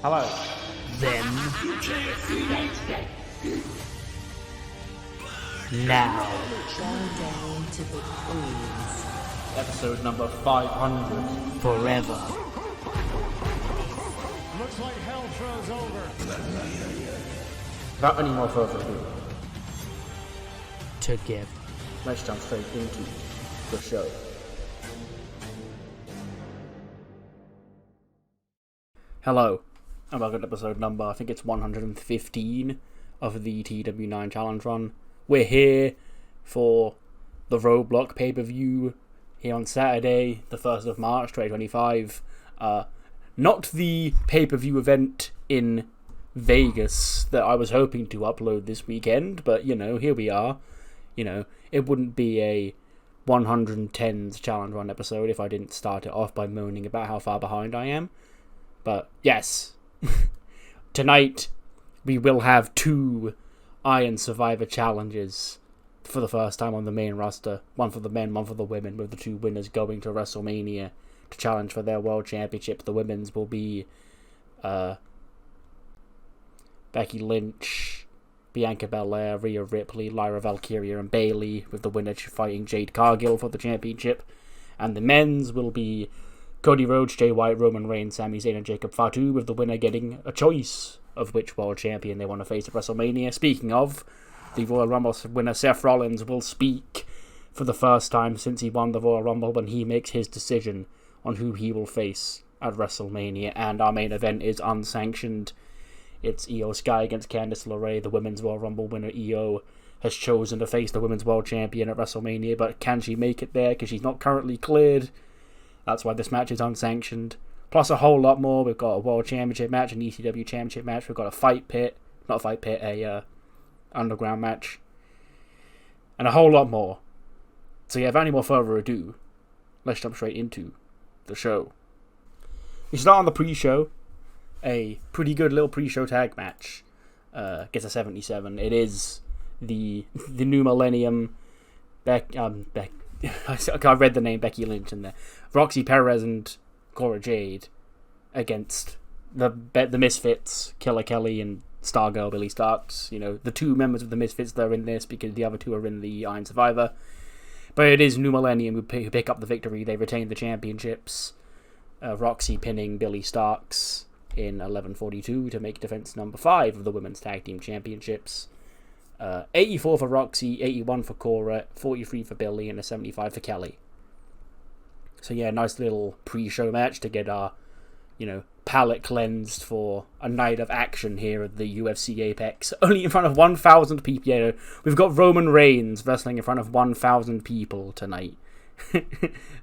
Hello. Then. Now. Countdown to the queens. Episode number 500. Forever. Looks like hell throws over. Without any more further ado, Together. let's jump straight into the show. Hello, and welcome to episode number, I think it's 115 of the TEW9 Challenge Run. We're here for the Roadblock pay-per-view here on Saturday, the 1st of March 2025. Not the pay-per-view event in Vegas that I was hoping to upload this weekend, but, here we are. It wouldn't be a 110s Challenge Run episode if I didn't start it off by moaning about how far behind I am. But, yes, tonight we will have 2 Iron Survivor challenges for the first time on the main roster. One for the men, one for the women, with the 2 winners going to WrestleMania to challenge for their World Championship. The women's will be Becky Lynch, Bianca Belair, Rhea Ripley, Lyra Valkyria, and Bayley, with the winner fighting Jade Cargill for the championship. And the men's will be Cody Rhodes, Jay White, Roman Reigns, Sami Zayn, and Jacob Fatu, with the winner getting a choice of which world champion they want to face at WrestleMania. Speaking of, the Royal Rumble winner Seth Rollins will speak for the first time since he won the Royal Rumble when he makes his decision on who he will face at WrestleMania. And our main event is unsanctioned. It's Io Sky against Candice LeRae. The Women's Royal Rumble winner Io has chosen to face the Women's World Champion at WrestleMania, but can she make it there? Because she's not currently cleared. That's why this match is unsanctioned. Plus a whole lot more. We've got a World Championship match, an ECW Championship match. We've got a underground match. And a whole lot more. So yeah, without any more further ado, let's jump straight into the show. We start on the pre-show. A pretty good little pre-show tag match. Gets a 77. It is the new millennium. I read the name Becky Lynch in there. Roxy Perez and Cora Jade against the Misfits, Killer Kelly and Stargirl Billy Starks. The 2 members of the Misfits that are in this because the other 2 are in the Iron Survivor. But it is New Millennium who pick up the victory. They retain the championships. Roxy pinning Billy Starks in 11:42 to make defense number 5 of the Women's Tag Team Championships. 84 for Roxy, 81 for Cora, 43 for Billy, and a 75 for Kelly. So yeah, nice little pre-show match to get our, palate cleansed for a night of action here at the UFC Apex. Only in front of 1,000 people. Yeah, we've got Roman Reigns wrestling in front of 1,000 people tonight.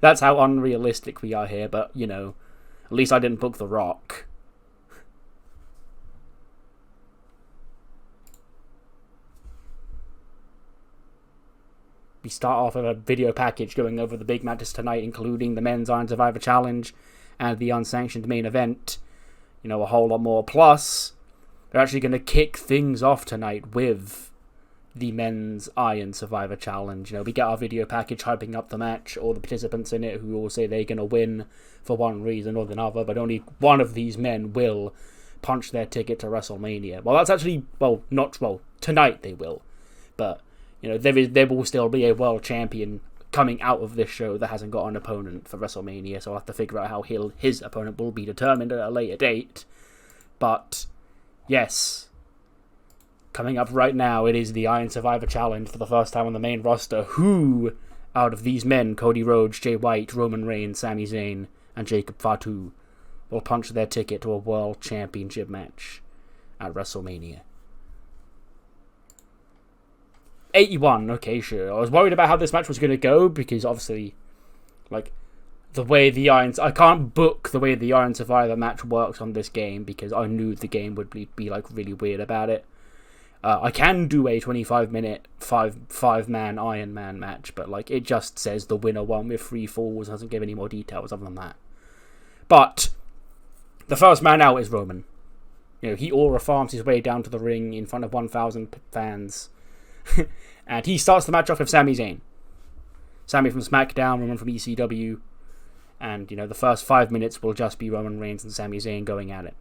That's how unrealistic we are here, but, at least I didn't book The Rock. We start off with a video package going over the big matches tonight, including the Men's Iron Survivor Challenge and the unsanctioned main event. A whole lot more. Plus, they're actually going to kick things off tonight with the Men's Iron Survivor Challenge. We get our video package hyping up the match, all the participants in it who all say they're going to win for one reason or another, but only one of these men will punch their ticket to WrestleMania. Well, that's actually, tonight they will. But there will still be a world champion coming out of this show that hasn't got an opponent for WrestleMania, so I'll have to figure out how his opponent will be determined at a later date. But, yes, coming up right now, it is the Iron Survivor Challenge for the first time on the main roster. Who, out of these men, Cody Rhodes, Jay White, Roman Reigns, Sami Zayn, and Jacob Fatu, will punch their ticket to a World Championship match at WrestleMania? 81, okay, sure. I was worried about how this match was going to go, because obviously, the way I can't book the way the Iron Survivor match works on this game, because I knew the game would be really weird about it. I can do a 25-minute, five-man Iron Man match, but, it just says the winner won with 3 falls, doesn't give any more details other than that. But, the first man out is Roman. He aura farms his way down to the ring in front of 1,000 fans. And he starts the match off with Sami Zayn. Sami from SmackDown, Roman from ECW. And, the first 5 minutes will just be Roman Reigns and Sami Zayn going at it.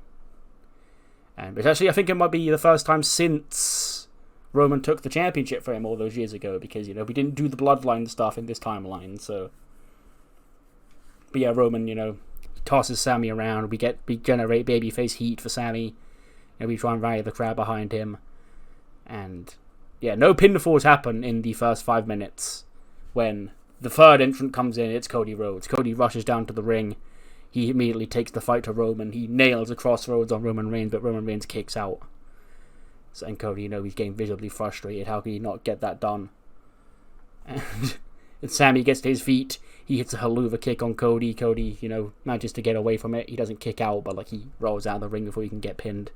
And which actually, I think it might be the first time since Roman took the championship for him all those years ago, because, we didn't do the bloodline stuff in this timeline, so. But yeah, Roman, tosses Sammy around. We generate babyface heat for Sammy. We try and rally the crowd behind him. And yeah, no pinfalls happen in the first 5 minutes. When the third entrant comes in, it's Cody Rhodes. Cody rushes down to the ring. He immediately takes the fight to Roman. He nails a crossroads on Roman Reigns, but Roman Reigns kicks out. So, and Cody, he's getting visibly frustrated. How can he not get that done? And Sammy gets to his feet. He hits a haluva kick on Cody. Cody, manages to get away from it. He doesn't kick out, but he rolls out of the ring before he can get pinned.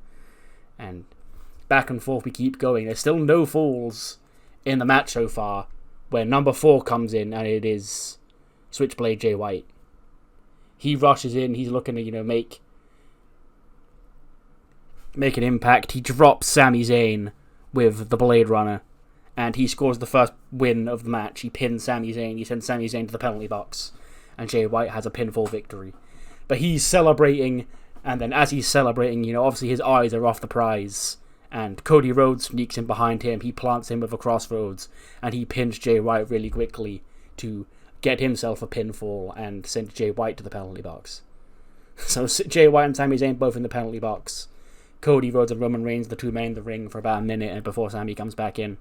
And back and forth we keep going. There's still no falls in the match so far, where number 4 comes in, and it is Switchblade Jay White. He rushes in. He's looking to, make an impact. He drops Sami Zayn with the Blade Runner, and he scores the first win of the match. He pins Sami Zayn. He sends Sami Zayn to the penalty box, and Jay White has a pinfall victory. But he's celebrating, and then as he's celebrating, obviously his eyes are off the prize, and Cody Rhodes sneaks in behind him. He plants him with a crossroads, and he pins Jay White really quickly to get himself a pinfall and send Jay White to the penalty box. So Jay White and Sami Zayn both in the penalty box. Cody Rhodes and Roman Reigns, the two men in the ring for about a minute, and before Sami comes back in.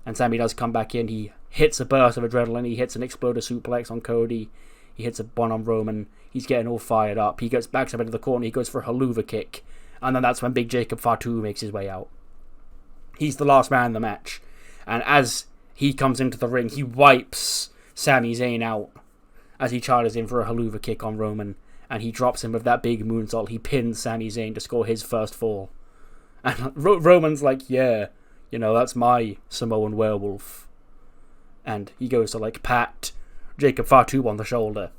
And Sami does come back in. He hits a burst of adrenaline. He hits an exploder suplex on Cody. He hits a one on Roman. He's getting all fired up. He backs up into the corner. He goes for a haluva kick. And then that's when Big Jacob Fatu makes his way out. He's the last man in the match. And as he comes into the ring, he wipes Sami Zayn out as he charges in for a haluva kick on Roman. And he drops him with that big moonsault. He pins Sami Zayn to score his first fall. And Roman's like, yeah, that's my Samoan werewolf. And he goes to pat Jacob Fatu on the shoulder.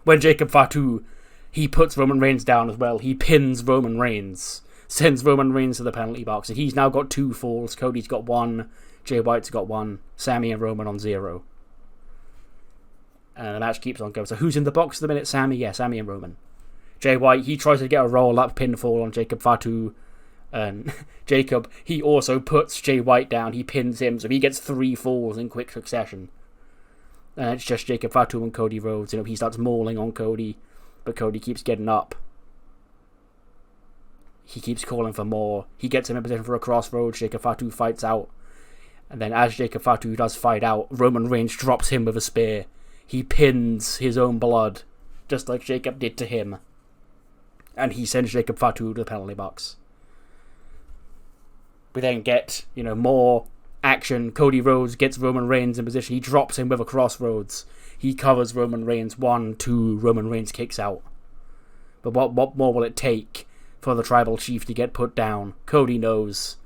When Jacob Fatu, he puts Roman Reigns down as well. He pins Roman Reigns. Sends Roman Reigns to the penalty box. And he's now got 2 falls. Cody's got 1. Jay White's got 1. Sami and Roman on 0. And the match keeps on going. So who's in the box at the minute? Sami? Yeah, Sami and Roman. Jay White, he tries to get a roll-up pinfall on Jacob Fatu. And Jacob, he also puts Jay White down. He pins him, so he gets 3 falls in quick succession. And it's just Jacob Fatu and Cody Rhodes. He starts mauling on Cody, but Cody keeps getting up. He keeps calling for more. He gets him in position for a crossroads. Jacob Fatu fights out. And then as Jacob Fatu does fight out, Roman Reigns drops him with a spear. He pins his own blood, just like Jacob did to him. And he sends Jacob Fatu to the penalty box. We then get, more action. Cody Rhodes gets Roman Reigns in position. He drops him with a crossroads. He covers Roman Reigns. 1, 2, Roman Reigns kicks out. But what more will it take for the tribal chief to get put down? Cody knows.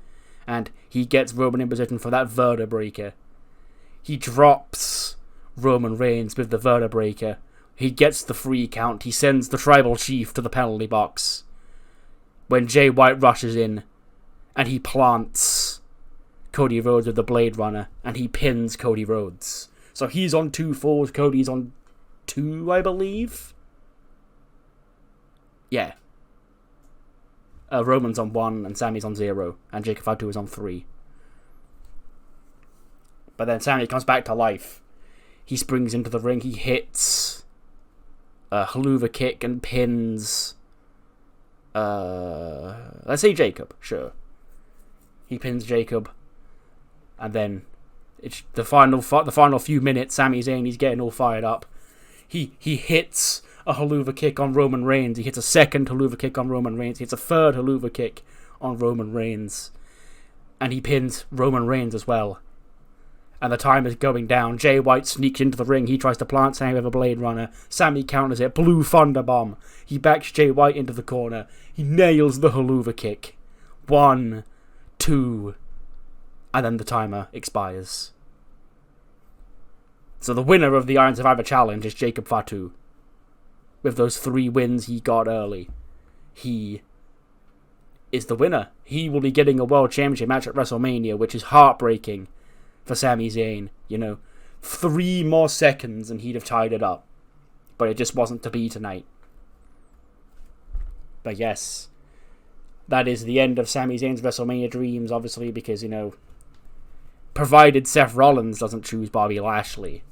And he gets Roman in position for that vertebraker. He drops Roman Reigns with the vertebraker. He gets the 3 count. He sends the tribal chief to the penalty box. When Jay White rushes in, and he plants Cody Rhodes with the Blade Runner, and he pins Cody Rhodes. So he's on 2 falls, Cody's on 2, I believe? Yeah. Roman's on 1, and Sami's on 0, and Jacob Fatu is on 3. But then Sami comes back to life. He springs into the ring, he hits a haluva kick and pins... let's say Jacob, sure. He pins Jacob, and then it's the final few minutes. Sami Zayn, he's getting all fired up. He hits a haluva kick on Roman Reigns. He hits a second haluva kick on Roman Reigns. He hits a third haluva kick on Roman Reigns, and he pins Roman Reigns as well. And the time is going down. Jay White sneaks into the ring. He tries to plant Sami with a Blade Runner. Sami counters it. Blue Thunder Bomb. He backs Jay White into the corner. He nails the haluva kick. 1, 2, and then the timer expires. So the winner of the Iron Survivor Challenge is Jacob Fatu. With those 3 wins he got early, he is the winner. He will be getting a World Championship match at WrestleMania, which is heartbreaking for Sami Zayn. 3 more seconds and he'd have tied it up. But it just wasn't to be tonight. But yes, that is the end of Sami Zayn's WrestleMania dreams, obviously, because, provided Seth Rollins doesn't choose Bobby Lashley.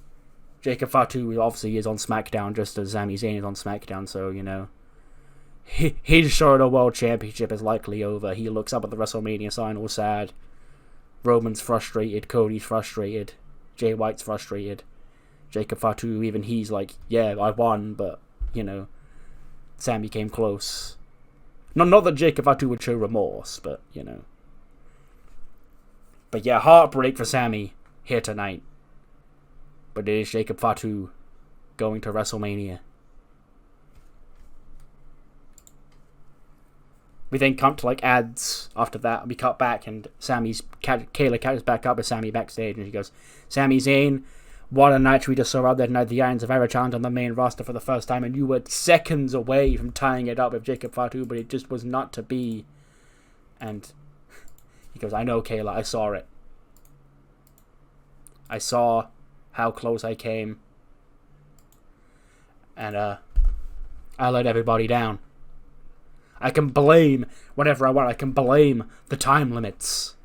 Jacob Fatu obviously is on SmackDown just as Sami Zayn is on SmackDown, so, his short of World Championship is likely over. He looks up at the WrestleMania sign all sad. Roman's frustrated, Cody's frustrated, Jay White's frustrated. Jacob Fatu, even he's like, yeah, I won, but, Sami came close. Not that Jacob Fatu would show remorse, but, But yeah, heartbreak for Sami here tonight. But it is Jacob Fatu going to WrestleMania. We then come to ads after that. We cut back and Kayla catches back up with Sami backstage and she goes, Sami Zayn, what a night we just saw out there tonight. The Irons of Ira challenge on the main roster for the first time and you were seconds away from tying it up with Jacob Fatu, but it just was not to be. And he goes, I know, Kayla, I saw it. I saw how close I came. And I let everybody down. I can blame whatever I want. I can blame the time limits.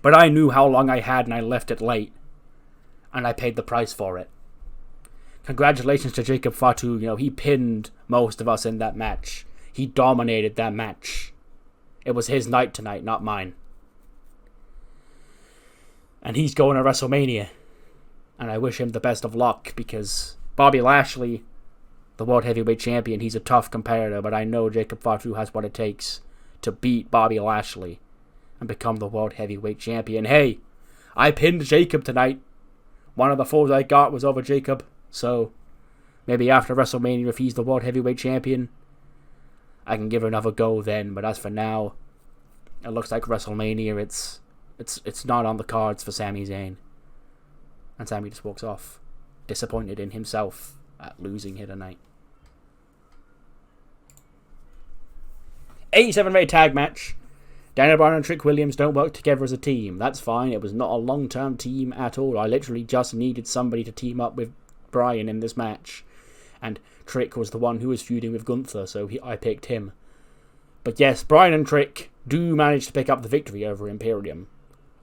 But I knew how long I had and I left it late. And I paid the price for it. Congratulations to Jacob Fatu. He pinned most of us in that match. He dominated that match. It was his night tonight, not mine. And he's going to WrestleMania. And I wish him the best of luck because Bobby Lashley, the World Heavyweight Champion, he's a tough competitor, but I know Jacob Fatu has what it takes to beat Bobby Lashley and become the World Heavyweight Champion. Hey, I pinned Jacob tonight. One of the foes I got was over Jacob, so maybe after WrestleMania, if he's the World Heavyweight Champion, I can give it another go then. But as for now, it looks like WrestleMania, it's not on the cards for Sami Zayn. And Sami just walks off, disappointed in himself at losing here tonight. 87 rated tag match. Daniel Bryan and Trick Williams don't work together as a team. That's fine. It was not a long-term team at all. I literally just needed somebody to team up with Bryan in this match. And Trick was the one who was feuding with Gunther, so I picked him. But yes, Bryan and Trick do manage to pick up the victory over Imperium.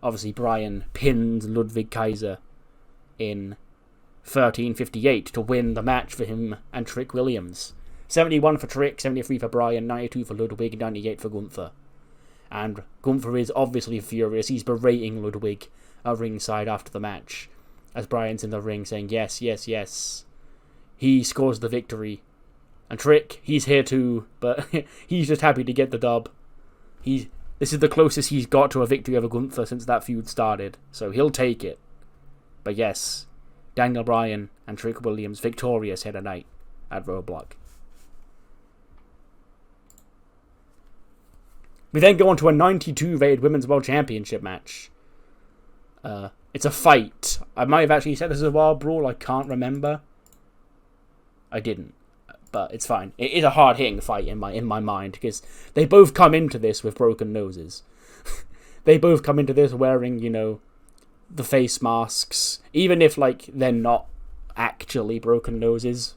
Obviously, Bryan pinned Ludwig Kaiser in 13:58 to win the match for him and Trick Williams. 71 for Trick, 73 for Bryan, 92 for Ludwig, 98 for Gunther. And Gunther is obviously furious. He's berating Ludwig at ringside after the match, as Bryan's in the ring saying, yes, yes, yes. He scores the victory. And Trick, he's here too, but he's just happy to get the dub. This is the closest he's got to a victory over Gunther since that feud started, so he'll take it. But yes, Daniel Bryan and Trick Williams victorious here tonight at Roadblock. We then go on to a 92 rated Women's World Championship match. It's a fight. I might have actually said this is a wild brawl. I can't remember. I didn't. But it's fine. It is a hard-hitting fight in my mind because they both come into this with broken noses. They both come into this wearing, the face masks. Even if, they're not actually broken noses.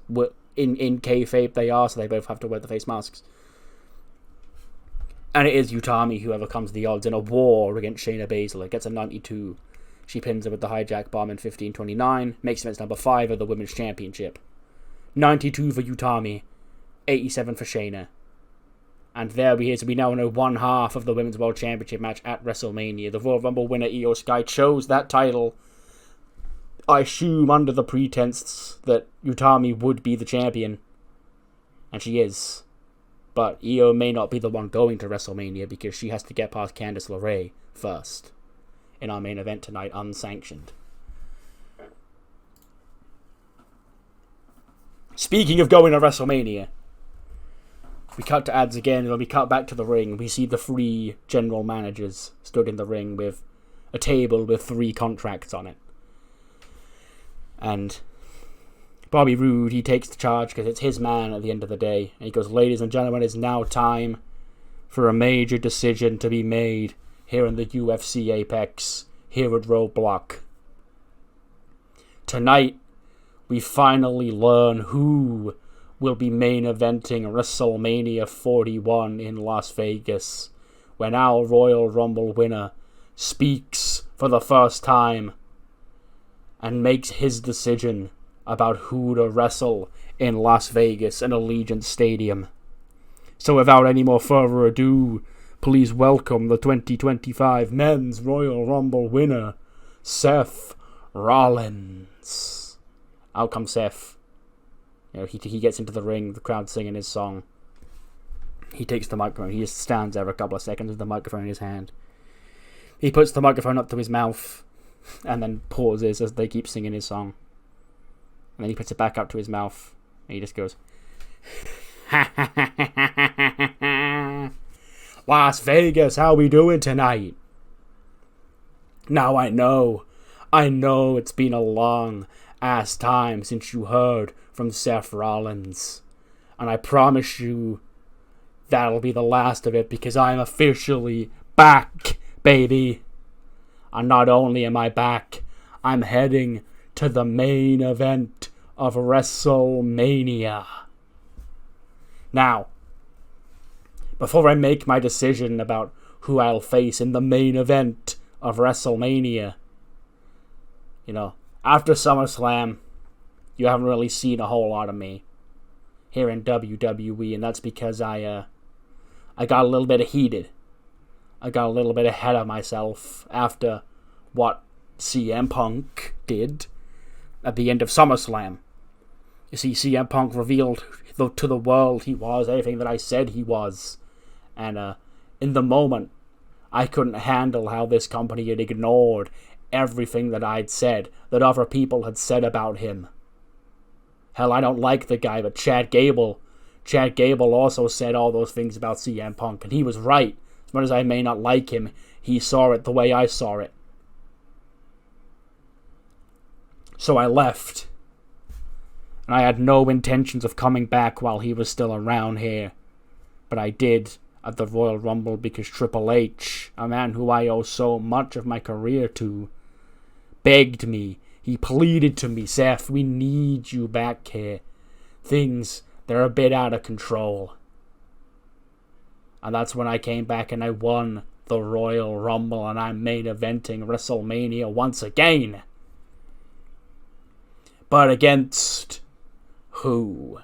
In kayfabe they are, so they both have to wear the face masks. And it is Utami who overcomes the odds in a war against Shayna Baszler. Gets a 92. She pins her with the hijack bomb in 15:29. Makes events number 5 of the Women's Championship. 92 for Utami. 87 for Shayna. And there we now know one half of the Women's World Championship match at WrestleMania. The Royal Rumble winner Io Sky chose that title, I assume under the pretense that Utami would be the champion. And she is. But Io may not be the one going to WrestleMania because she has to get past Candice LeRae first in our main event tonight, unsanctioned. Speaking of going to WrestleMania, we cut to ads again. When we cut back to the ring, we see the 3 general managers stood in the ring with a table with 3 contracts on it. And Bobby Roode, he takes the charge because it's his man at the end of the day. And he goes, ladies and gentlemen, it's now time for a major decision to be made here in the UFC Apex, here at Roadblock. Tonight, we finally learn who will be main eventing WrestleMania 41 in Las Vegas, when our Royal Rumble winner speaks for the first time and makes his decision about who to wrestle in Las Vegas and Allegiant Stadium. So without any more further ado, please welcome the 2025 Men's Royal Rumble winner, Seth Rollins. Out comes Seth. He gets into the ring, the crowd singing his song. He takes the microphone. He just stands there a couple of seconds with the microphone in his hand. He puts the microphone up to his mouth and then pauses as they keep singing his song. And then he puts it back up to his mouth and he just goes, Las Vegas, how we doing tonight? Now I know it's been a long ass time since you heard from Seth Rollins. And I promise you that'll be the last of it, because I'm officially back, baby. And not only am I back, I'm heading to the main event of WrestleMania. Now, before I make my decision about who I'll face in the main event of WrestleMania, after SummerSlam, you haven't really seen a whole lot of me here in WWE, and that's because I got a little bit heated. I got a little bit ahead of myself after what CM Punk did at the end of SummerSlam. You see, CM Punk revealed to the world he was everything that I said he was. And in the moment, I couldn't handle how this company had ignored everything that I'd said, that other people had said about him. Hell, I don't like the guy, but Chad Gable also said all those things about CM Punk, and he was right. As much as I may not like him, he saw it the way I saw it. So I left. And I had no intentions of coming back while he was still around here. But I did at the Royal Rumble because Triple H, a man who I owe so much of my career to, begged me. He pleaded to me, Seth, we need you back here. Things, they're a bit out of control. And that's when I came back and I won the Royal Rumble, and I'm main eventing WrestleMania once again. But against who?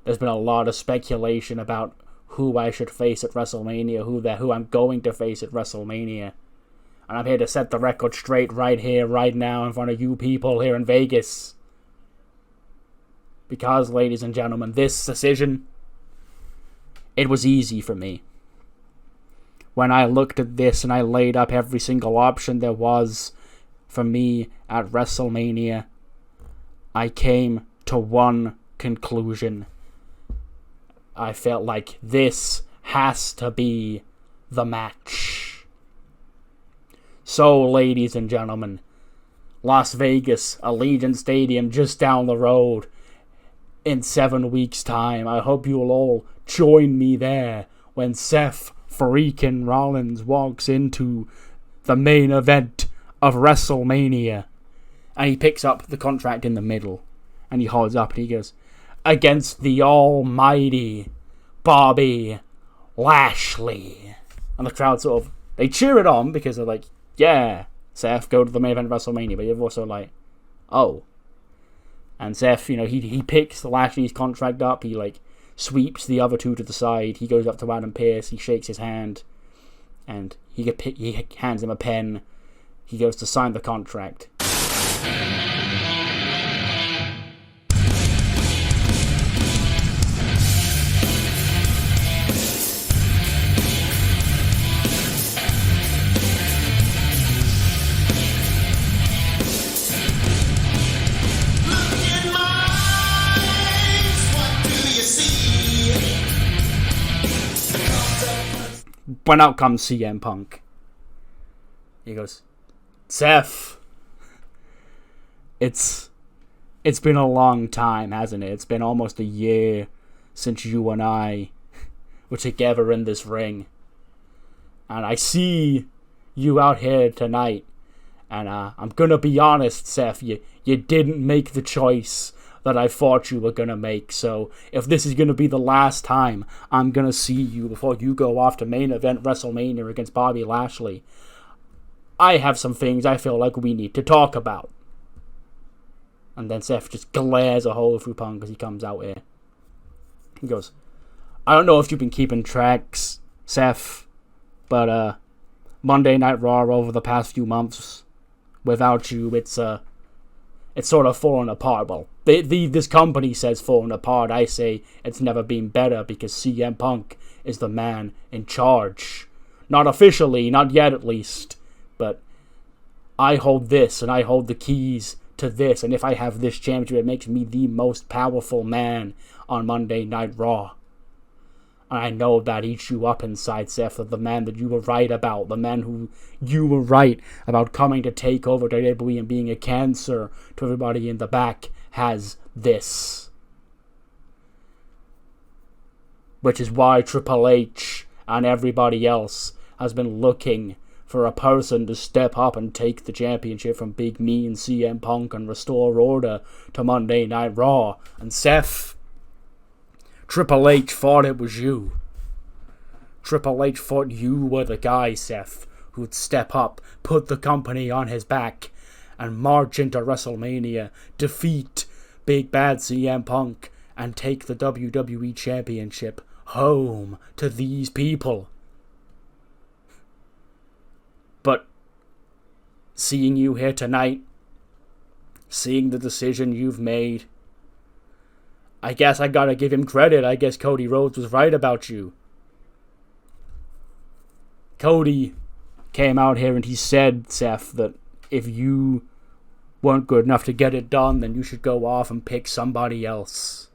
There's been a lot of speculation about who I should face at WrestleMania, who I'm going to face at WrestleMania. And I'm here to set the record straight right here, right now, in front of you people here in Vegas. Because, ladies and gentlemen, this decision, it was easy for me. When I looked at this and I laid up every single option there was for me at WrestleMania, I came to one conclusion. I felt like this has to be the match. So, ladies and gentlemen, Las Vegas, Allegiant Stadium, just down the road, in 7 weeks' time. I hope you'll all join me there when Seth freaking Rollins walks into the main event of WrestleMania. And he picks up the contract in the middle, and he holds up and he goes, against the almighty Bobby Lashley. And the crowd sort of, they cheer it on because they're like, yeah, Seth, go to the main event of WrestleMania. But you're also like, oh. And Seth, he picks Lashley's contract up. He, sweeps the other two to the side. He goes up to Adam Pearce. He shakes his hand. And he hands him a pen. He goes to sign the contract. When out comes CM Punk. He goes, Seth, it's been a long time, hasn't it? It's been almost a year since you and I were together in this ring. And I see you out here tonight. And I'm gonna be honest, Seth, you didn't make the choice that I thought you were going to make. So if this is going to be the last time I'm going to see you before you go off to main event WrestleMania against Bobby Lashley, I have some things I feel like we need to talk about. And then Seth just glares a hole through Punk as he comes out here. He goes, I don't know if you've been keeping tracks, Seth, but Monday Night Raw over the past few months, without you, it's sort of fallen apart. Well, this company says fallen apart. I say it's never been better because CM Punk is the man in charge. Not officially, not yet at least, but I hold this and I hold the keys to this, and if I have this championship, it makes me the most powerful man on Monday Night Raw. And I know that eats you up inside, Seth, of the man that you were right about, the man who you were right about coming to take over WWE and being a cancer to everybody in the back, has this. Which is why Triple H and everybody else has been looking for a person to step up and take the championship from Big Me and CM Punk and restore order to Monday Night Raw. And Seth, Triple H thought it was you. Triple H thought you were the guy, Seth, who'd step up, put the company on his back, and march into WrestleMania, defeat Big Bad CM Punk, and take the WWE Championship home to these people. But seeing you here tonight, seeing the decision you've made, I guess I gotta give him credit. I guess Cody Rhodes was right about you. Cody came out here and he said, Seth, that if you weren't good enough to get it done, then you should go off and pick somebody else.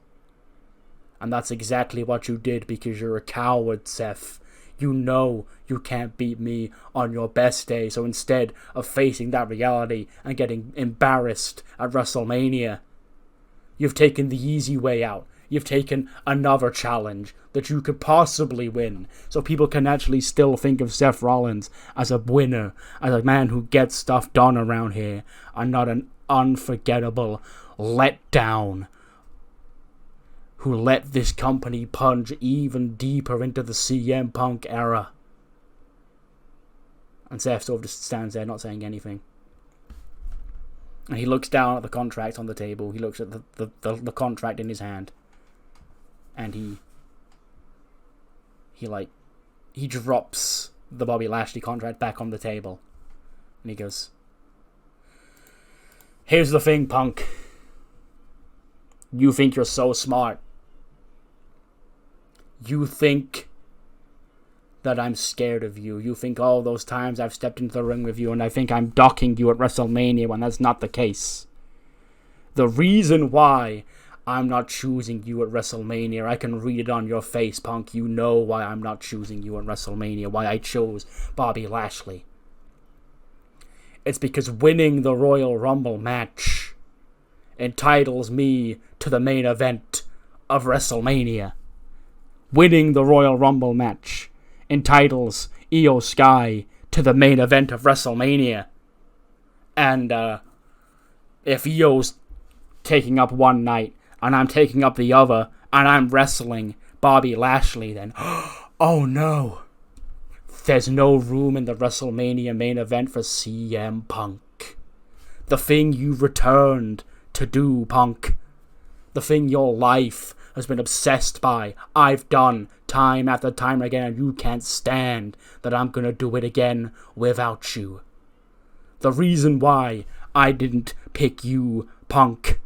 And that's exactly what you did because you're a coward, Seth. You know you can't beat me on your best day, so instead of facing that reality and getting embarrassed at WrestleMania, you've taken the easy way out. You've taken another challenge that you could possibly win, so people can actually still think of Seth Rollins as a winner, as a man who gets stuff done around here, and not an unforgettable letdown who let this company plunge even deeper into the CM Punk era. And Seth sort of just stands there not saying anything. And he looks down at the contract on the table. He looks at the contract in his hand. And he drops the Bobby Lashley contract back on the table. And he goes, here's the thing, Punk. You think you're so smart. You think that I'm scared of you. You think all those times I've stepped into the ring with you and I think I'm docking you at WrestleMania when that's not the case. The reason why I'm not choosing you at WrestleMania, I can read it on your face, Punk. You know why I'm not choosing you at WrestleMania, why I chose Bobby Lashley. It's because winning the Royal Rumble match entitles me to the main event of WrestleMania. Winning the Royal Rumble match entitles Io Sky to the main event of WrestleMania. And if Io's taking up one night and I'm taking up the other and I'm wrestling Bobby Lashley, then oh no, there's no room in the WrestleMania main event for CM Punk. The thing you returned to do, Punk. The thing your life has been obsessed by, I've done time after time again, and you can't stand that I'm gonna do it again without you. The reason why I didn't pick you, Punk,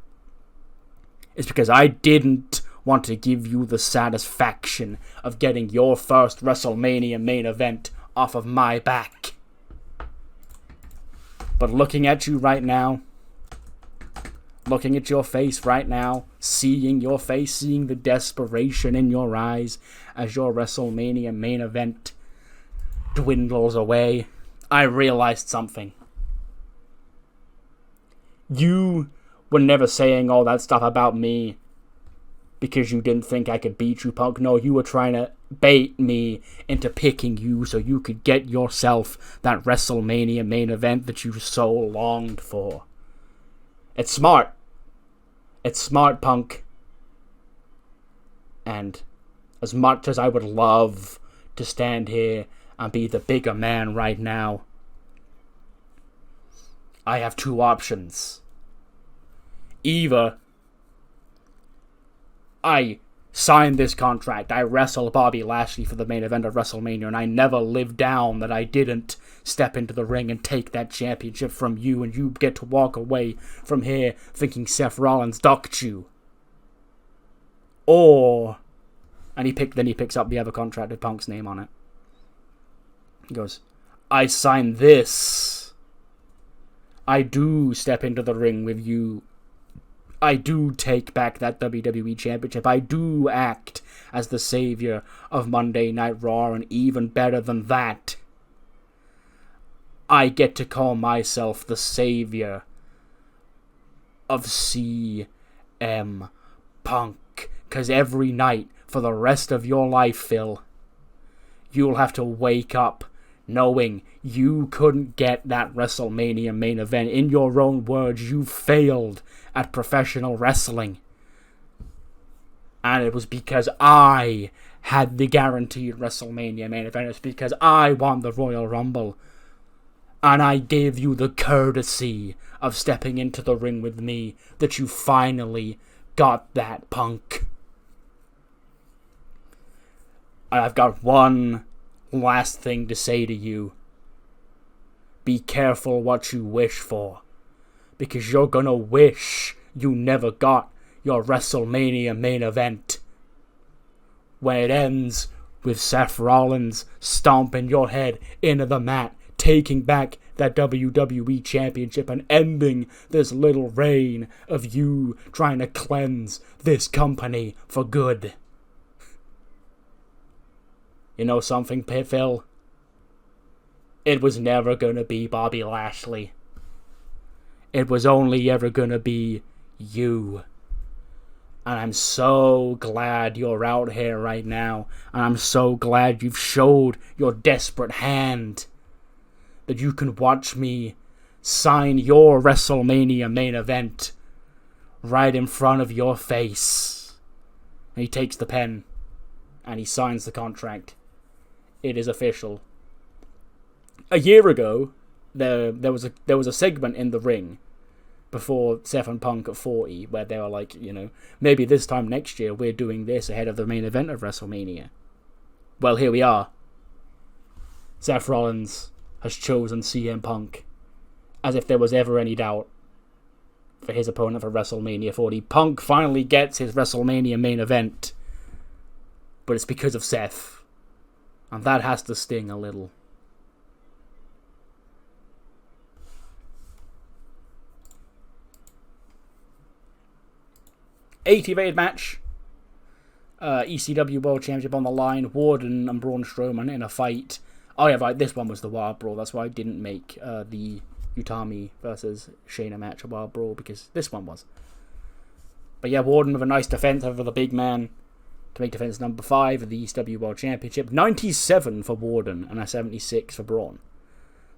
is because I didn't want to give you the satisfaction of getting your first WrestleMania main event off of my back. But looking at you right now, looking at your face right now, seeing your face, seeing the desperation in your eyes as your WrestleMania main event dwindles away, I realized something. You were never saying all that stuff about me because you didn't think I could beat you, Punk. No, you were trying to bait me into picking you so you could get yourself that WrestleMania main event that you so longed for. It's smart. It's smart, Punk. And as much as I would love to stand here and be the bigger man right now, I have two options. Either I sign this contract, I wrestle Bobby Lashley for the main event of WrestleMania, and I never live down that I didn't step into the ring and take that championship from you, and you get to walk away from here thinking Seth Rollins ducked you. Or, and he picks up the other contract with Punk's name on it. He goes, I sign this. I do step into the ring with you. I do take back that WWE Championship. I do act as the savior of Monday Night Raw, and even better than that, I get to call myself the savior of CM Punk. Because every night for the rest of your life, Phil, you'll have to wake up knowing you couldn't get that WrestleMania main event. In your own words, you failed at professional wrestling. And it was because I had the guaranteed WrestleMania main event. It's because I won the Royal Rumble. And I gave you the courtesy of stepping into the ring with me that you finally got that, Punk. I've got one last thing to say to you. Be careful what you wish for, because you're gonna wish you never got your WrestleMania main event, when it ends with Seth Rollins stomping your head into the mat, taking back that WWE Championship, and ending this little reign of you trying to cleanse this company for good. You know something, Phil? It was never gonna be Bobby Lashley. It was only ever gonna be you. And I'm so glad you're out here right now. And I'm so glad you've showed your desperate hand that you can watch me sign your WrestleMania main event right in front of your face. And he takes the pen and he signs the contract. It is official. A year ago, there was a segment in the ring before Seth and Punk at 40 where they were like, you know, maybe this time next year we're doing this ahead of the main event of WrestleMania. Well, here we are. Seth Rollins has chosen CM Punk, as if there was ever any doubt, for his opponent for WrestleMania 40. Punk finally gets his WrestleMania main event, but it's because of Seth. And that has to sting a little. ATV match. ECW World Championship on the line. Warden and Braun Strowman in a fight. Oh yeah, right, this one was the Wild Brawl. That's why I didn't make the Utami versus Shayna match a Wild Brawl, because this one was. But yeah, Warden with a nice defense over the big man to make defense number 5 of the ECW World Championship. 97 for Warden and a 76 for Braun.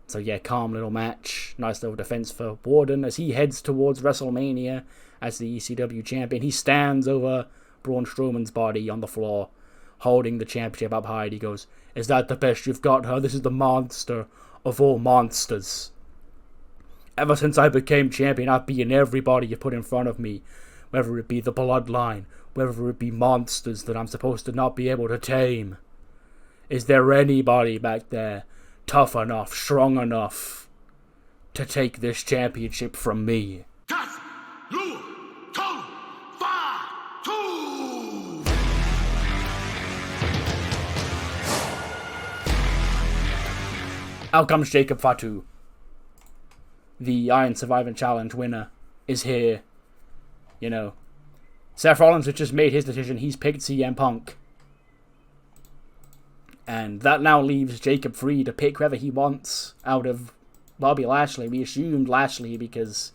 So yeah, calm little match. Nice little defense for Warden as he heads towards WrestleMania as the ECW champion. He stands over Braun Strowman's body on the floor, holding the championship up high. And he goes, "Is that the best you've got, huh? This is the monster of all monsters. Ever since I became champion, I've beaten everybody you put in front of me, whether it be the bloodline, whether it be monsters that I'm supposed to not be able to tame. Is there anybody back there tough enough, strong enough to take this championship from me?" Out comes Jacob Fatu. The Iron Survivor Challenge winner is here. You know, Seth Rollins has just made his decision. He's picked CM Punk. And that now leaves Jacob free to pick whoever he wants out of Bobby Lashley. We assumed Lashley because,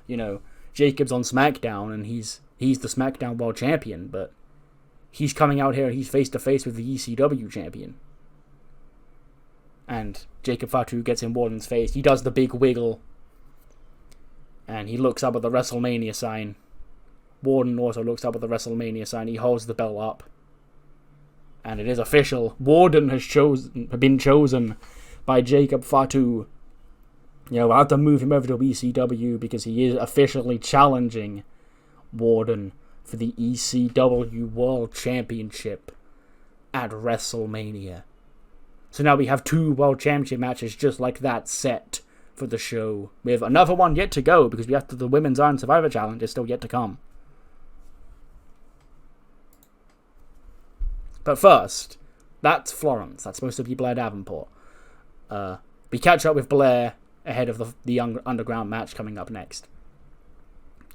you know, Jacob's on SmackDown and he's the SmackDown World Champion, but he's coming out here and he's face to face with the ECW champion. And Jacob Fatu gets in Warden's face. He does the big wiggle. And he looks up at the WrestleMania sign. Warden also looks up at the WrestleMania sign. He holds the belt up. And it is official. Warden has been chosen by Jacob Fatu. You know, we'll have to move him over to ECW because he is officially challenging Warden for the ECW World Championship at WrestleMania. So now we have 2 World Championship matches just like that set for the show. We have another one yet to go because we have the Women's Iron Survivor Challenge is still yet to come. But first, that's Florence. That's supposed to be Blair Davenport. We catch up with Blair ahead of the Underground match coming up next.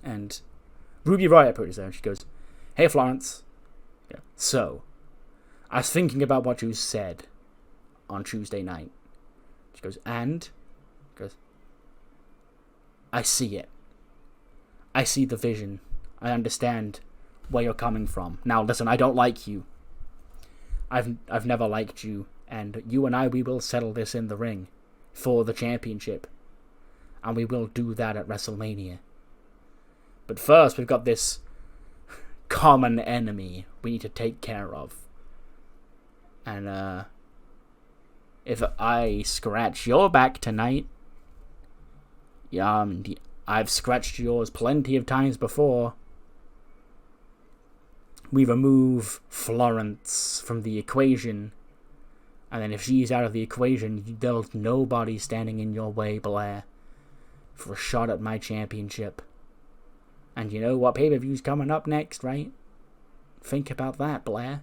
And Ruby Riott approaches her and she goes, "Hey Florence, yeah, so, I was thinking about what you said on Tuesday night." She goes, "And?" She goes, "I see it. I see the vision. I understand where you're coming from. Now listen, I don't like you. I've never liked you, and you and I, we will settle this in the ring for the championship. And we will do that at WrestleMania. But first, we've got this common enemy we need to take care of. And, if I scratch your back tonight, I've scratched yours plenty of times before. We remove Florence from the equation, and then if she's out of the equation, there's nobody standing in your way, Blair, for a shot at my championship. And you know what pay-per-view's coming up next, right? Think about that, Blair.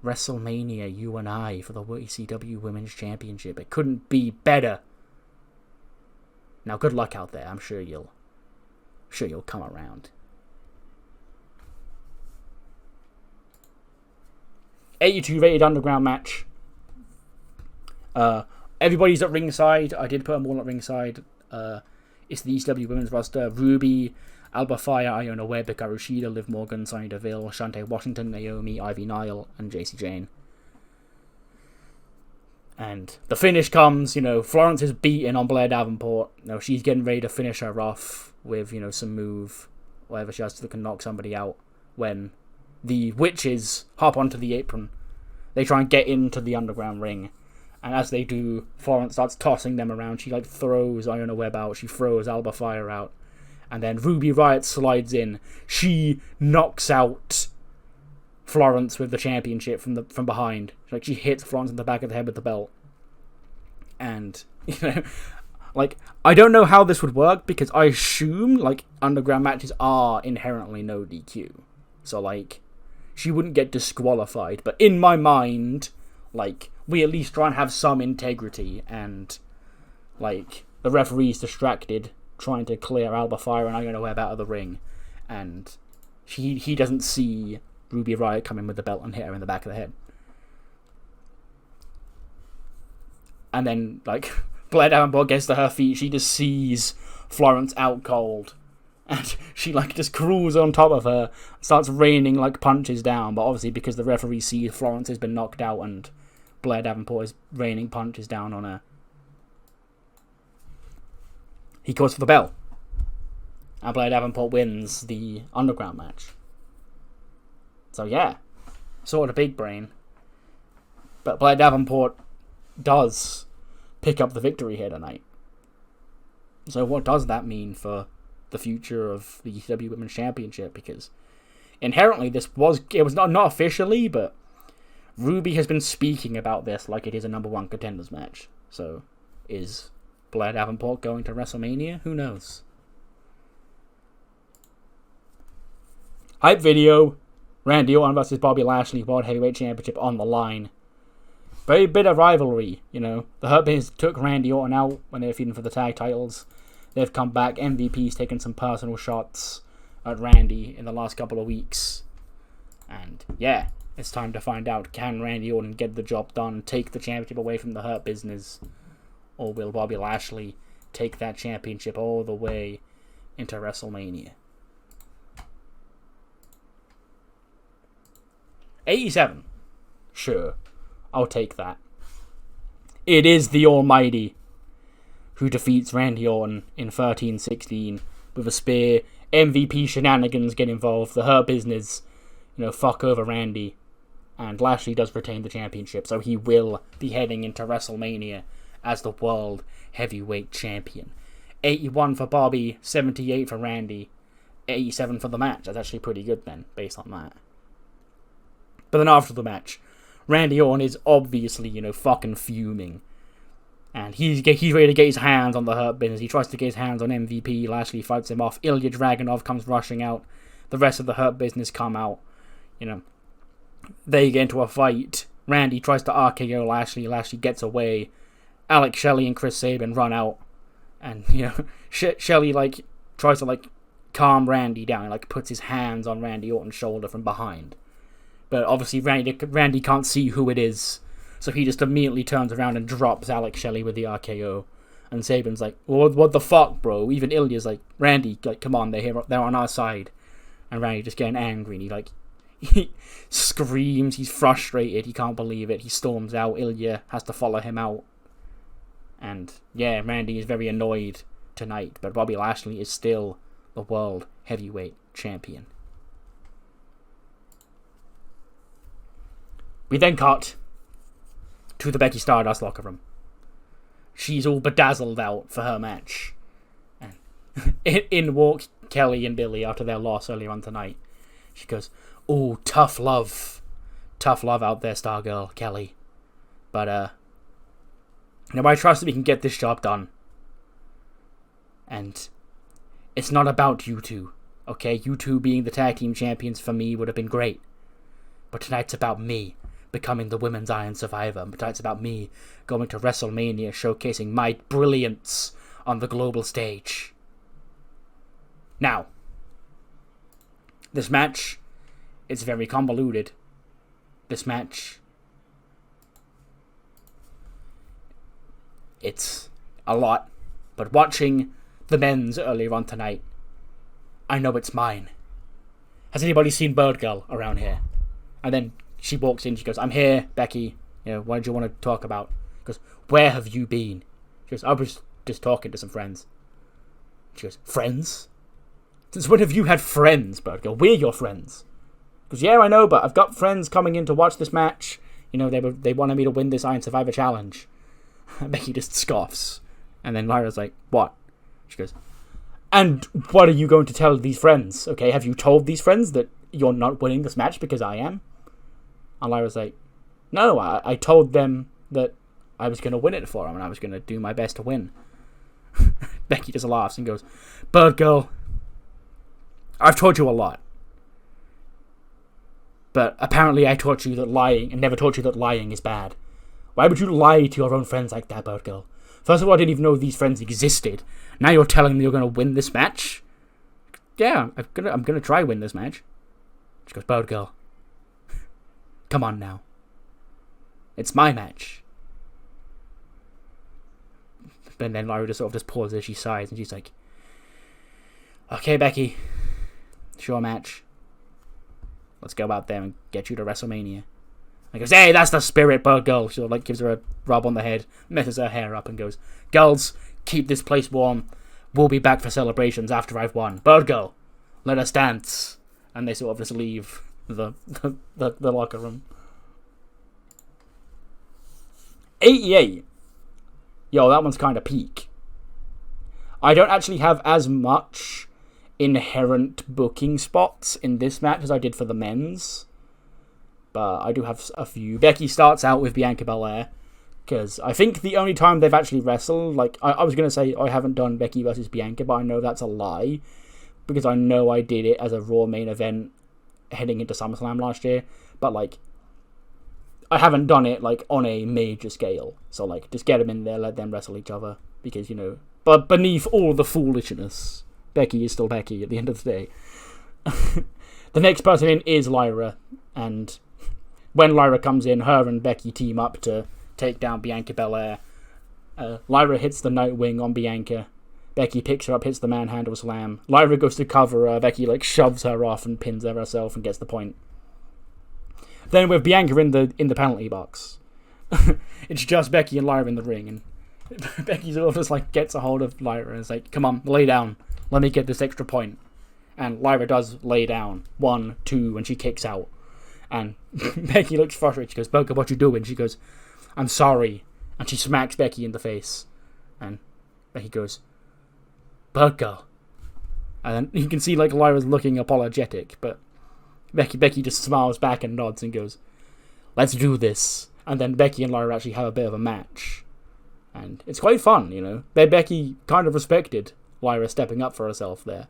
WrestleMania, you and I, for the ECW Women's Championship. It couldn't be better. Now, good luck out there. I'm sure you'll come around." 82 rated Underground match. Everybody's at ringside. I did put them all at ringside. It's the ECW Women's roster. Ruby, Alba Fire, Iona Webb, Kushida, Liv Morgan, Sonya Deville, Shante Washington, Naomi, Ivy Nile, and Jacy Jane. And the finish comes, Florence is beaten on Blair Davenport. She's getting ready to finish her off with, some move, whatever she has to knock somebody out, when the witches hop onto the apron. They try and get into the underground ring. And as they do, Florence starts tossing them around. She throws Iona Webb out. She throws Alba Fire out. And then Ruby Riott slides in. She knocks out Florence with the championship from behind. She hits Florence in the back of the head with the belt. And, I don't know how this would work because I assume, underground matches are inherently no DQ. So, she wouldn't get disqualified. But in my mind, we at least try and have some integrity. And, the referee's distracted trying to clear Alba Fire and Iona Webb out of the ring. And he doesn't see Ruby Riott come in with the belt and hit her in the back of the head. And then, Blair Davenport gets to her feet. She just sees Florence out cold. And she, just crawls on top of her, starts raining, punches down. But obviously, because the referee sees Florence has been knocked out and Blair Davenport is raining punches down on her, he calls for the bell. And Blair Davenport wins the Underground match. So, yeah. Sort of big brain. But Blair Davenport does pick up the victory here tonight. So what does that mean for the future of the ECW Women's Championship? Because inherently it was not officially, but Ruby has been speaking about this like it is a number 1 contenders match. So is Blair Davenport going to WrestleMania? Who knows? Hype video. Randy Orton versus Bobby Lashley World Heavyweight Championship on the line. Very bitter rivalry, The Hurt Business took Randy Orton out when they were feuding for the tag titles. They've come back. MVP's taken some personal shots at Randy in the last couple of weeks. And, yeah, it's time to find out, can Randy Orton get the job done, take the championship away from the Hurt Business? Or will Bobby Lashley take that championship all the way into WrestleMania? 87. Sure. I'll take that. It is the Almighty who defeats Randy Orton in 13-16 with a spear MVP shenanigans get involved. The Hurt Business, fuck over Randy. And Lashley does retain the championship, so he will be heading into WrestleMania as the World Heavyweight Champion. 81 for Bobby, 78 for Randy, 87 for the match. That's actually pretty good then, based on that. But then after the match, Randy Orton is obviously, fucking fuming. And he's ready to get his hands on the Hurt Business. He tries to get his hands on MVP. Lashley fights him off. Ilya Dragunov comes rushing out. The rest of the Hurt Business come out. They get into a fight. Randy tries to RKO Lashley. Lashley gets away. Alex Shelley and Chris Sabin run out. And, Shelley, tries to, calm Randy down. He, puts his hands on Randy Orton's shoulder from behind. But obviously Randy can't see who it is. So he just immediately turns around and drops Alex Shelley with the RKO. And Sabin's like, well, what the fuck, bro? Even Ilya's like, Randy, come on, they're on our side. And Randy just getting angry, and he screams, he's frustrated, he can't believe it, he storms out, Ilya has to follow him out. And yeah, Randy is very annoyed tonight, but Bobby Lashley is still the World Heavyweight Champion. We then cut to the Becky Stardust locker room. She's all bedazzled out for her match. And in walk Kelly and Billy after their loss earlier on tonight. She goes, "Oh, tough love. Tough love out there, Stargirl, Kelly. But, I trust that we can get this job done. And it's not about you two, okay? You two being the tag team champions for me would have been great. But tonight's about me becoming the Women's Iron Survivor. Tonight's about me going to WrestleMania, showcasing my brilliance on the global stage." Now, this match is very convoluted. This match, it's a lot. But watching the men's earlier on tonight, I know it's mine. Has anybody seen Bird Girl around here? And then she walks in, she goes, "I'm here, Becky. What did you want to talk about?" She goes, "Where have you been?" She goes, "I was just talking to some friends." She goes, "Friends? Since when have you had friends, Bird Girl? We're your friends." Because, "Yeah, I know, but I've got friends coming in to watch this match. They wanted me to win this Iron Survivor Challenge." Becky just scoffs. And then Lyra's like, "What?" She goes, "And what are you going to tell these friends? Okay, have you told these friends that you're not winning this match because I am?" And Lyra's like, "No, I told them that I was going to win it for them and I was going to do my best to win." Becky just laughs and goes, "Bird Girl, I've taught you a lot. But apparently I taught you that lying, and never taught you that lying is bad. Why would you lie to your own friends like that, Bird Girl? First of all, I didn't even know these friends existed. Now you're telling me you're going to win this match?" "Yeah, I'm gonna try win this match." She goes, "Bird Girl, come on now. It's my match." And then Lyra just sort of just pauses, she sighs, and she's like, "Okay, Becky, it's your match. Let's go out there and get you to WrestleMania." I goes, "Hey, that's the spirit, Bird Girl." She gives her a rub on the head, messes her hair up, and goes, "Girls, keep this place warm. We'll be back for celebrations after I've won. Bird Girl, let us dance." And they sort of just leave the locker room. 88. Yo, that one's kind of peak. I don't actually have as much inherent booking spots in this match as I did for the men's, but I do have a few. Becky starts out with Bianca Belair, because I think the only time they've actually wrestled, I was going to say I haven't done Becky versus Bianca, but I know that's a lie, because I know I did it as a Raw main event heading into SummerSlam last year, but I haven't done it on a major scale. So just get them in there, let them wrestle each other, because but beneath all the foolishness, Becky is still Becky at the end of the day. The next person in is Lyra, and when Lyra comes in, her and Becky team up to take down Bianca Belair. Lyra hits the Nightwing on Bianca. Becky picks her up, hits the Manhandle Slam. Lyra goes to cover her. Becky shoves her off and pins her herself and gets the point. Then with Bianca in the penalty box, it's just Becky and Lyra in the ring, and Becky sort of just gets a hold of Lyra and is like, "Come on, lay down. Let me get this extra point." And Lyra does lay down. 1, 2, and she kicks out. And Becky looks frustrated. She goes, Booker, what you doing? She goes, I'm sorry. And she smacks Becky in the face. And Becky goes, Booker. And then you can see like Lyra's looking apologetic, but Becky just smiles back and nods and goes, let's do this. And then Becky and Lyra actually have a bit of a match. And it's quite fun, you know. Becky kind of respected Lyra stepping up for herself there.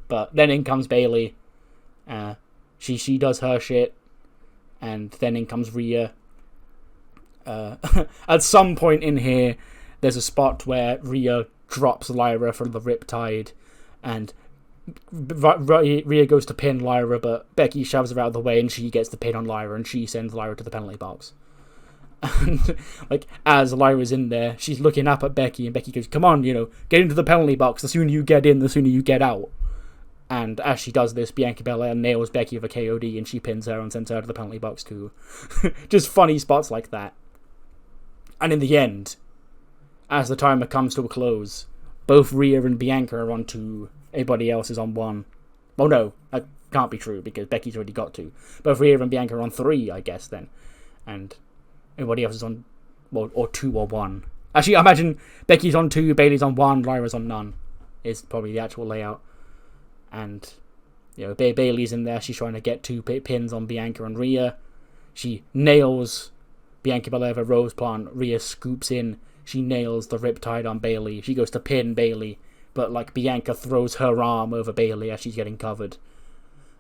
But then in comes Bayley. She does her shit. And then in comes Rhea. At some point in here, there's a spot where Rhea drops Lyra from the Riptide. And Rhea goes to pin Lyra, but Becky shoves her out of the way and she gets the pin on Lyra and she sends Lyra to the penalty box. And like as Lyra's in there, she's looking up at Becky and Becky goes, come on, you know, get into the penalty box. The sooner you get in, the sooner you get out. And as she does this, Bianca Belair nails Becky with a KOD and she pins her and sends her to the penalty box too. Just funny spots like that. And in the end, as the timer comes to a close, both Rhea and Bianca are on 2. Everybody else is on 1. Well, no, that can't be true because Becky's already got 2. Both Rhea and Bianca are on 3, I guess, then. And everybody else is on, well, or 2 or 1. Actually, I imagine Becky's on 2, Bayley's on 1, Lyra's on none. Is probably the actual layout. And, you know, Bayley's in there. She's trying to get 2 pins on Bianca and Rhea. She nails Bianca Belair with a rose plant. Rhea scoops in. She nails the Riptide on Bayley. She goes to pin Bayley. But, like, Bianca throws her arm over Bayley as she's getting covered.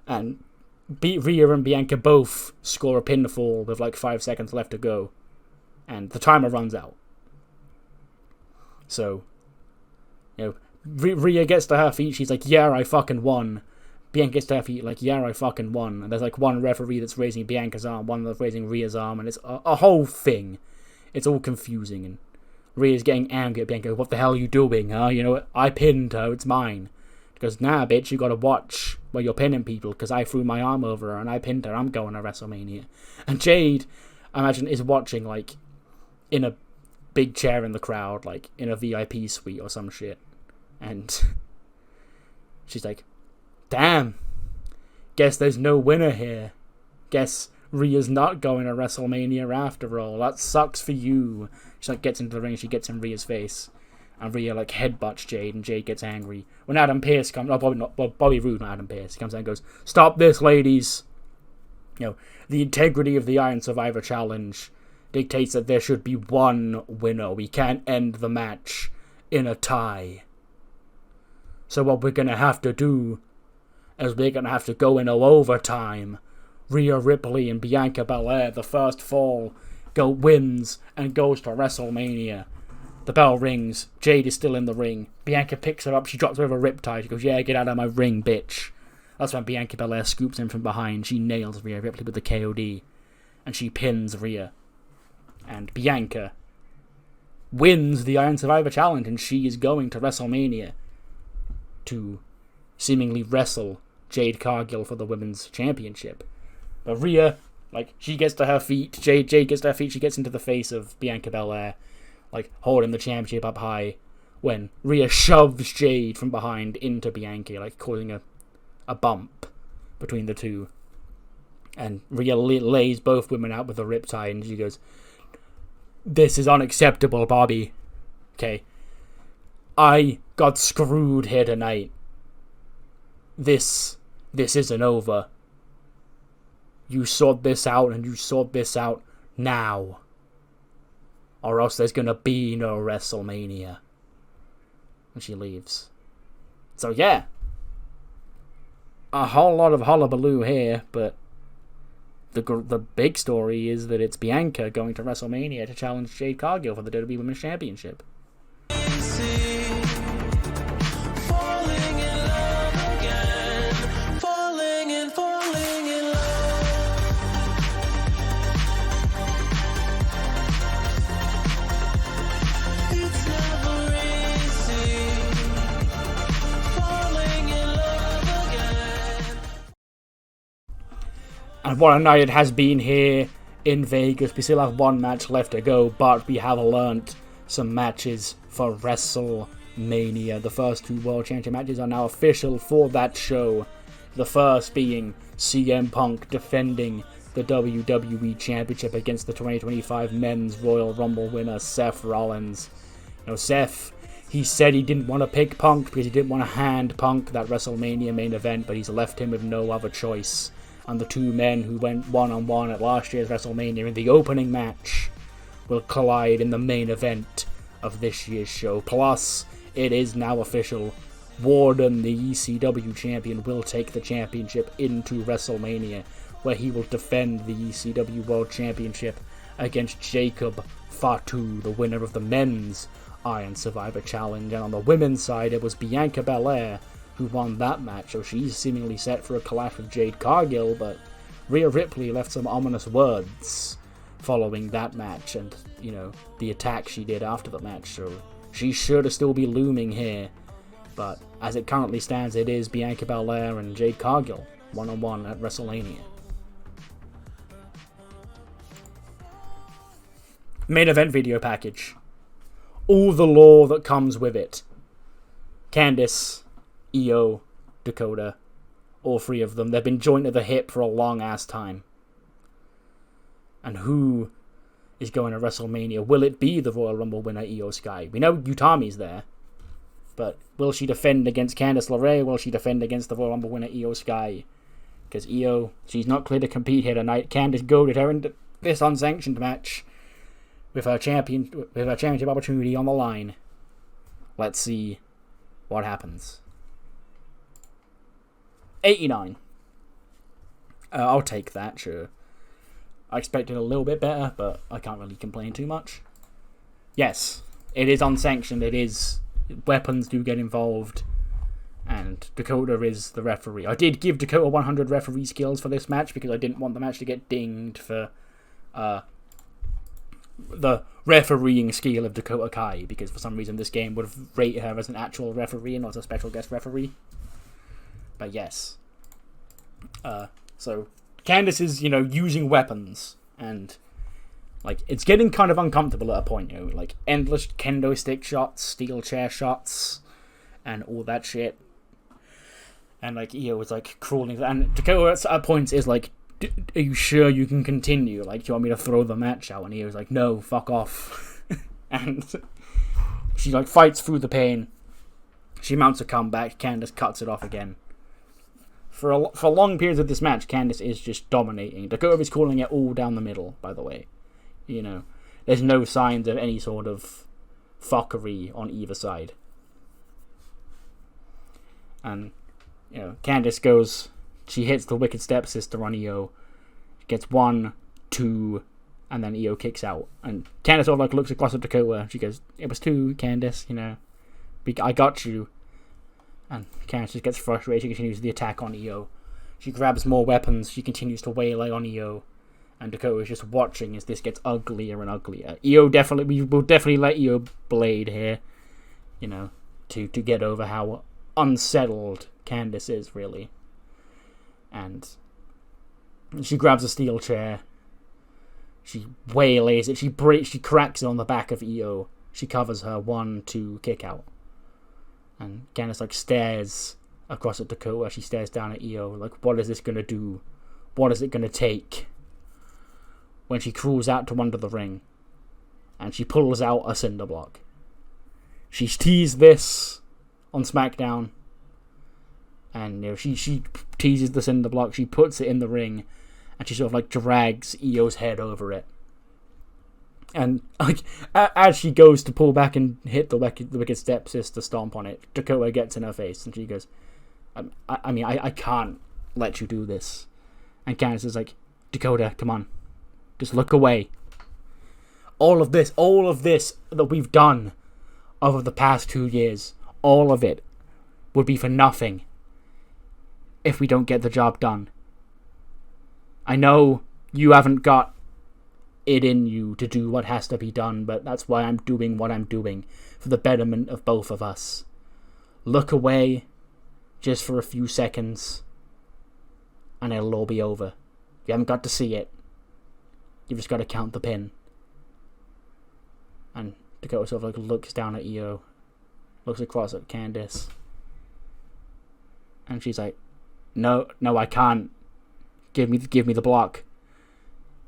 And Rhea and Bianca both score a pinfall with, like, 5 seconds left to go. And the timer runs out. So, you know, Rhea gets to her feet. She's like, yeah, I fucking won. Bianca gets to her feet like, yeah, I fucking won. And there's, like, one referee that's raising Bianca's arm, one that's raising Rhea's arm. And it's a whole thing. It's all confusing. And Rhea's getting angry at Bianca. What the hell are you doing, huh? You know, I pinned her. It's mine. She goes, nah, bitch, you gotta watch where you're pinning people because I threw my arm over her and I pinned her. I'm going to WrestleMania. And Jade, I imagine, is watching, like, in a big chair in the crowd, like, in a VIP suite or some shit. And she's like, damn. Guess there's no winner here. Guess Rhea's not going to WrestleMania after all. That sucks for you. She like gets into the ring and she gets in Rhea's face. And Rhea like headbutts Jade and Jade gets angry. When Adam Pearce comes, Bobby Roode, not Adam Pearce, he comes out and goes, stop this, ladies. You know, the integrity of the Iron Survivor Challenge dictates that there should be one winner. We can't end the match in a tie. So what we're going to have to do is we're going to have to go into overtime. Rhea Ripley and Bianca Belair, the first fall, wins and goes to WrestleMania. The bell rings. Jade is still in the ring. Bianca picks her up. She drops her over a riptide. She goes, yeah, get out of my ring, bitch. That's when Bianca Belair scoops in from behind. She nails Rhea Ripley with the KOD. And she pins Rhea. And Bianca wins the Iron Survivor Challenge. And she is going to WrestleMania to seemingly wrestle Jade Cargill for the Women's Championship. But Rhea, like, she gets to her feet. Jade gets to her feet. She gets into the face of Bianca Belair, like, holding the championship up high, when Rhea shoves Jade from behind into Bianca, like, causing a bump between the two. And Rhea lays both women out with a riptide, and she goes, this is unacceptable, Bobby. Okay. I got screwed here tonight. This isn't over. You sort this out, and you sort this out now. Or else there's gonna be no WrestleMania. And she leaves. So yeah. A whole lot of hullabaloo here, but the big story is that it's Bianca going to WrestleMania to challenge Jade Cargill for the WWE Women's Championship. And what a night it has been here in Vegas. We still have one match left to go, but we have learnt some matches for WrestleMania. WrestleMania. The first 2 World Championship matches are now official for that show. The first being CM Punk defending the WWE Championship against the 2025 Men's Royal Rumble winner, Seth Rollins. Seth, he said he didn't want to pick Punk because he didn't want to hand Punk that WrestleMania main event, but he's left him with no other choice. And the 2 men who went one-on-one at last year's WrestleMania in the opening match will collide in the main event of this year's show. Plus, it is now official. Warden, the ECW champion, will take the championship into WrestleMania, where he will defend the ECW World Championship against Jacob Fatu, the winner of the men's Iron Survivor Challenge. And on the women's side, it was Bianca Belair who won that match, so she's seemingly set for a clash with Jade Cargill, but Rhea Ripley left some ominous words following that match and, the attack she did after the match, so she should still be looming here. But as it currently stands, it is Bianca Belair and Jade Cargill one-on-one at WrestleMania. Main event video package. All the lore that comes with it. Candice, Io, Dakota, all 3 of them. They've been joined at the hip for a long-ass time. And who is going to WrestleMania? Will it be the Royal Rumble winner, Io Sky? We know Utami's there. But will she defend against Candice LeRae? Will she defend against the Royal Rumble winner, Io Sky? Because Io, she's not clear to compete here tonight. Candice goaded her into this unsanctioned match with her championship opportunity on the line. Let's see what happens. 89. I'll take that, sure. I expected a little bit better, but I can't really complain too much. Yes, it is unsanctioned. It is. Weapons do get involved. And Dakota is the referee. I did give Dakota 100 referee skills for this match because I didn't want the match to get dinged for the refereeing skill of Dakota Kai, because for some reason this game would have rated her as an actual referee and not a special guest referee. But yes. So Candice is, using weapons, and it's getting kind of uncomfortable at a point, endless kendo stick shots, steel chair shots, and all that shit. And Io was crawling, and Dakota at points is are you sure you can continue? Do you want me to throw the match out? And Io's no, fuck off. And she fights through the pain. She mounts a comeback. Candice cuts it off again. For long periods of this match, Candice is just dominating. Dakota is calling it all down the middle, by the way. There's no signs of any sort of fuckery on either side. And, Candice goes, she hits the Wicked Stepsister on Io, gets 1, 2, and then Io kicks out. And Candice sort of looks across at Dakota, she goes, it was 2, Candice, I got you. And Candice just gets frustrated. She continues the attack on Io. She grabs more weapons. She continues to waylay on Io. And Dakota is just watching as this gets uglier and uglier. We will definitely let Io blade here. To get over how unsettled Candice is, really. And she grabs a steel chair. She waylays it. She cracks it on the back of Io. She covers her 1, 2 kick out. And Candice stares across at Dakota. She stares down at Io. What is this gonna do? What is it gonna take? When she crawls out to under the ring, and she pulls out a cinder block. She's teased this on SmackDown, and she teases the cinder block. She puts it in the ring, and she sort of drags Io's head over it. And as she goes to pull back and hit the Wicked Stepsister stomp on it, Dakota gets in her face, and she goes, I can't let you do this. And Candice is Dakota, come on. Just look away. All of this that we've done over the past 2 years, all of it would be for nothing if we don't get the job done. I know you haven't got it in you to do what has to be done, but that's why I'm doing what I'm doing, for the betterment of both of us. Look away just for a few seconds, and it'll all be over. You haven't got to see it. You've just got to count the pin. And Dakota sort of looks down at Io, looks across at Candice, and she's like, no, I can't. Give me the block.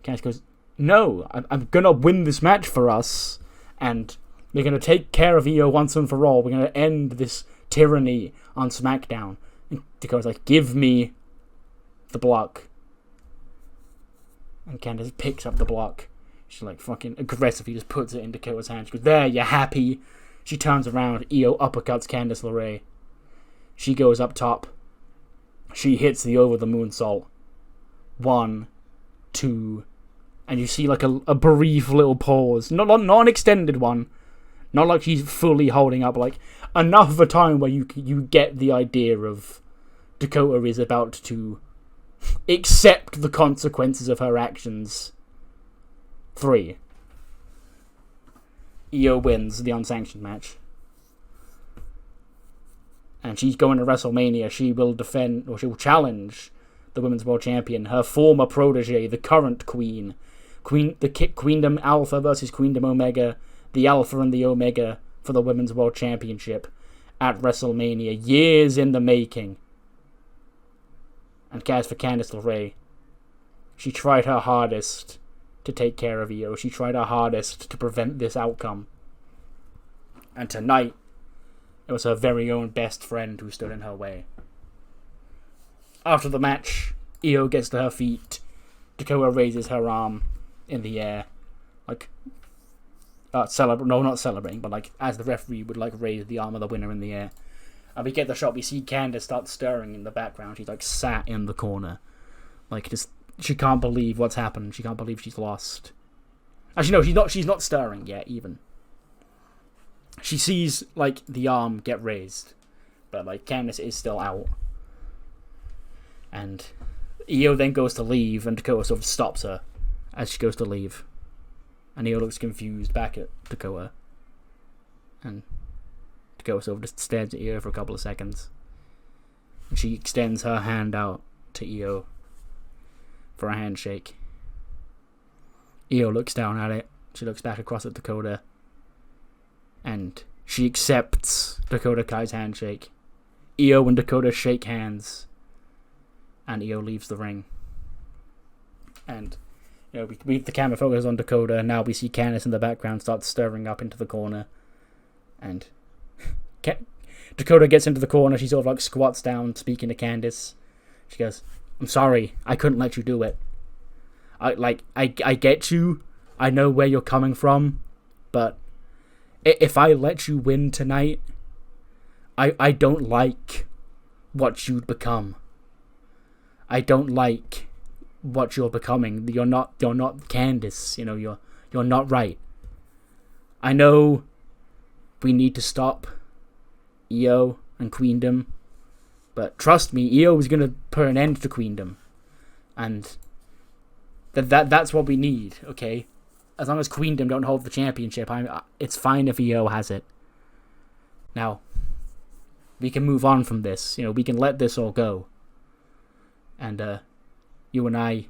Candice goes, no, I'm gonna win this match for us, and we're gonna take care of Io once and for all. We're gonna end this tyranny on SmackDown. And Dakota's like, give me the block. And Candice picks up the block. She like fucking aggressively just puts it in Dakota's hand. She goes, there, you're happy. She turns around. Io uppercuts Candice LeRae. She goes up top. She hits the over the moonsault. 1, 2, and you see like a brief little pause. Not an extended one. Not like she's fully holding up. Like enough of a time where you get the idea of Dakota is about to accept the consequences of her actions. 3. Io wins the unsanctioned match. And she's going to WrestleMania. She will defend, or she will challenge the Women's World Champion, her former protege, the current Queen. The Queendom Alpha versus Queendom Omega. The Alpha and the Omega for the Women's World Championship at WrestleMania. Years in the making. And as for Candice LeRae, she tried her hardest to take care of Io. She tried her hardest to prevent this outcome. And tonight, it was her very own best friend who stood in her way. After the match, Io gets to her feet. Dakota raises her arm in the air. Like, not celebrating, but like as the referee would like raise the arm of the winner in the air. And we get the shot, we see Candice start stirring in the background. She's like sat in the corner. Like just, she can't believe what's happened. She can't believe she's lost. Actually no, she's not stirring yet even. She sees like the arm get raised. But like Candice is still out. And Io then goes to leave and Dakota sort of stops her as she goes to leave. And Io looks confused back at Dakota. And Dakota sort of just stares at Io for a couple of seconds. And she extends her hand out to Io for a handshake. Io looks down at it. She looks back across at Dakota. And she accepts Dakota Kai's handshake. Io and Dakota shake hands. And Io leaves the ring. And you know, the camera focuses on Dakota, and now we see Candice in the background start stirring up into the corner. And Dakota gets into the corner. She sort of like squats down, speaking to Candice. She goes, "I'm sorry, I couldn't let you do it. I get you. I know where you're coming from, but if I let you win tonight, I don't like what you'd become. I don't like what you're becoming. You're not Candice. You know, you're not right. I know we need to stop Io and Queendom, but trust me, Io is gonna put an end to Queendom, and that's what we need. Okay, as long as Queendom don't hold the championship, it's fine if Io has it. Now we can move on from this. You know, we can let this all go. And you and I,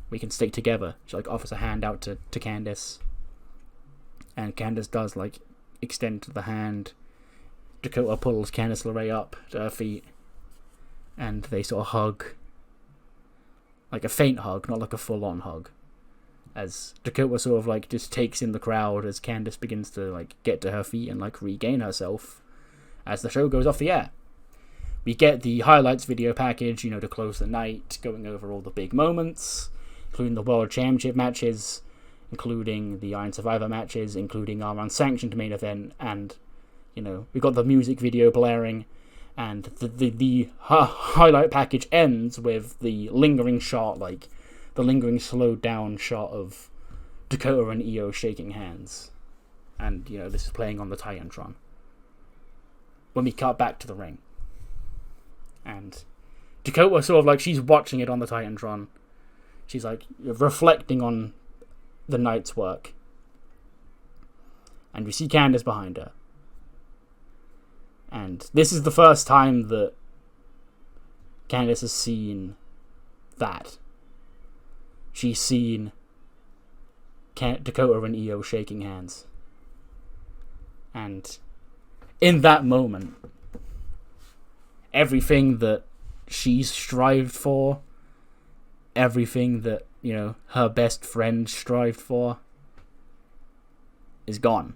we can stick together." She like offers a hand out to Candice. And Candice does like extend the hand. Dakota pulls Candice LeRae up to her feet. And they sort of hug. Like a faint hug, not like a full-on hug. As Dakota sort of like just takes in the crowd as Candice begins to like get to her feet and like regain herself as the show goes off the air. We get the highlights video package, you know, to close the night, going over all the big moments, including the World Championship matches, including the Iron Survivor matches, including our unsanctioned main event, and, you know, we got the music video blaring, and the highlight package ends with the lingering shot, like, the lingering slowed down shot of Dakota and Io shaking hands. And, you know, this is playing on the Titantron. When we cut back to the ring. And Dakota sort of like, she's watching it on the Titantron. She's like reflecting on the night's work. And we see Candice behind her. And this is the first time that Candice has seen that. She's seen Dakota and Io shaking hands. And in that moment, everything that she's strived for, everything that, you know, her best friend strived for, is gone.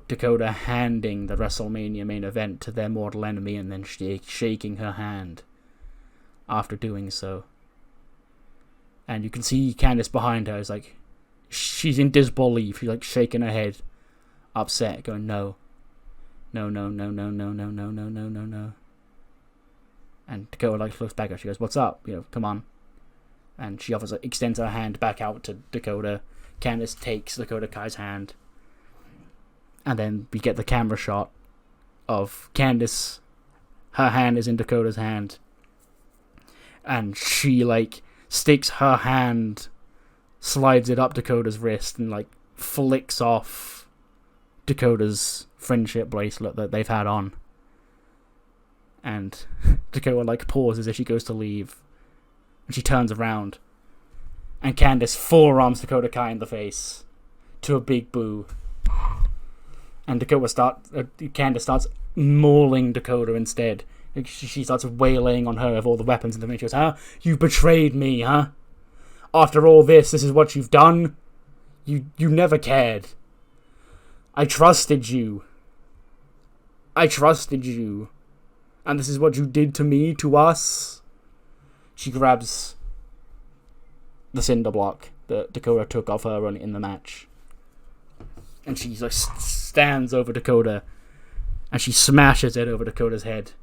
Dakota handing the WrestleMania main event to their mortal enemy and then shaking her hand after doing so. And you can see Candice behind her is like, she's in disbelief. She's like shaking her head, upset, going, no. No, no, no, no, no, no, no, no, no, no, no. And Dakota like looks back at her. She goes, what's up? You know, come on. And she extends her hand back out to Dakota. Candice takes Dakota Kai's hand. And then we get the camera shot of Candice. Her hand is in Dakota's hand. And she, like, sticks her hand, slides it up Dakota's wrist, and, like, flicks off Dakota's friendship bracelet that they've had on. And Dakota, like, pauses as she goes to leave. And she turns around. And Candice forearms Dakota Kai in the face to a big boo. And Candice starts mauling Dakota instead. She starts wailing on her with all the weapons in the ring. She goes, huh? You betrayed me, huh? After all this is what you've done? You never cared. I trusted you. And this is what you did to me, to us? She grabs the cinder block that Dakota took off her in the match. And she like stands over Dakota, and she smashes it over Dakota's head.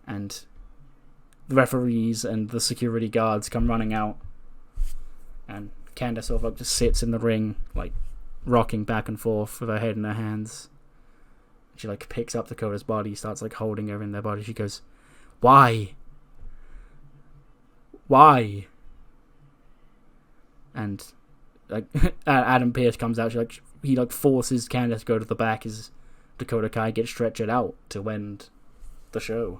And the referees and the security guards come running out, and Candice sort of just sits in the ring, like rocking back and forth with her head in her hands. She like picks up Dakota's body, starts like holding her in their body. She goes, "Why? Why?" And like Adam Pearce comes out. He forces Candice to go to the back as Dakota Kai gets stretchered out to end the show.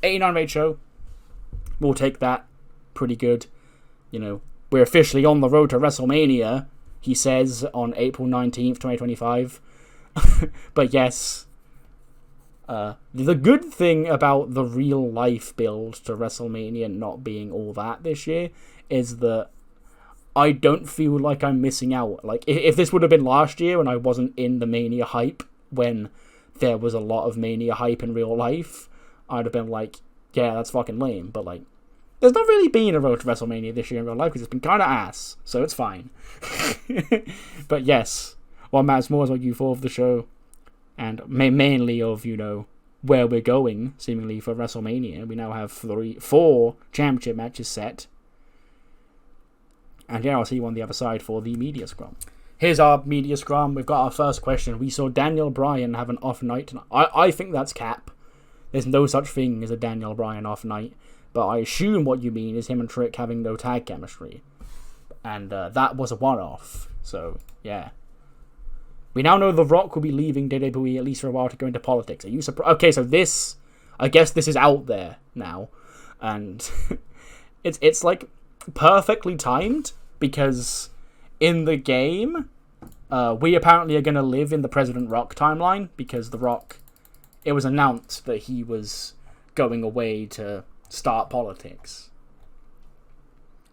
89-minute show. We'll take that. Pretty good. You know, we're officially on the road to WrestleMania, he says on April 19th, 2025. But yes, the good thing about the real life build to WrestleMania not being all that this year is that I don't feel like I'm missing out. Like, if this would have been last year and I wasn't in the Mania hype when there was a lot of Mania hype in real life, I'd have been like, yeah, that's fucking lame. But, like, there's not really been a road to WrestleMania this year in real life because it's been kind of ass, so it's fine. But yes, what matters more is what you thought of the show, and mainly of, you know, where we're going, seemingly, for WrestleMania. We now have 4 championship matches set. And yeah, I'll see you on the other side for the media scrum. Here's our media scrum. We've got our first question. We saw Daniel Bryan have an off night tonight. I think that's cap. There's no such thing as a Daniel Bryan off night. But I assume what you mean is him and Trick having no tag chemistry. And that was a one-off. So, yeah. We now know The Rock will be leaving WWE at least for a while to go into politics. Are you surprised? Okay, so this... I guess this is out there now. And it's like perfectly timed. Because in the game, we apparently are going to live in the President Rock timeline. Because The Rock... It was announced that he was going away to start politics.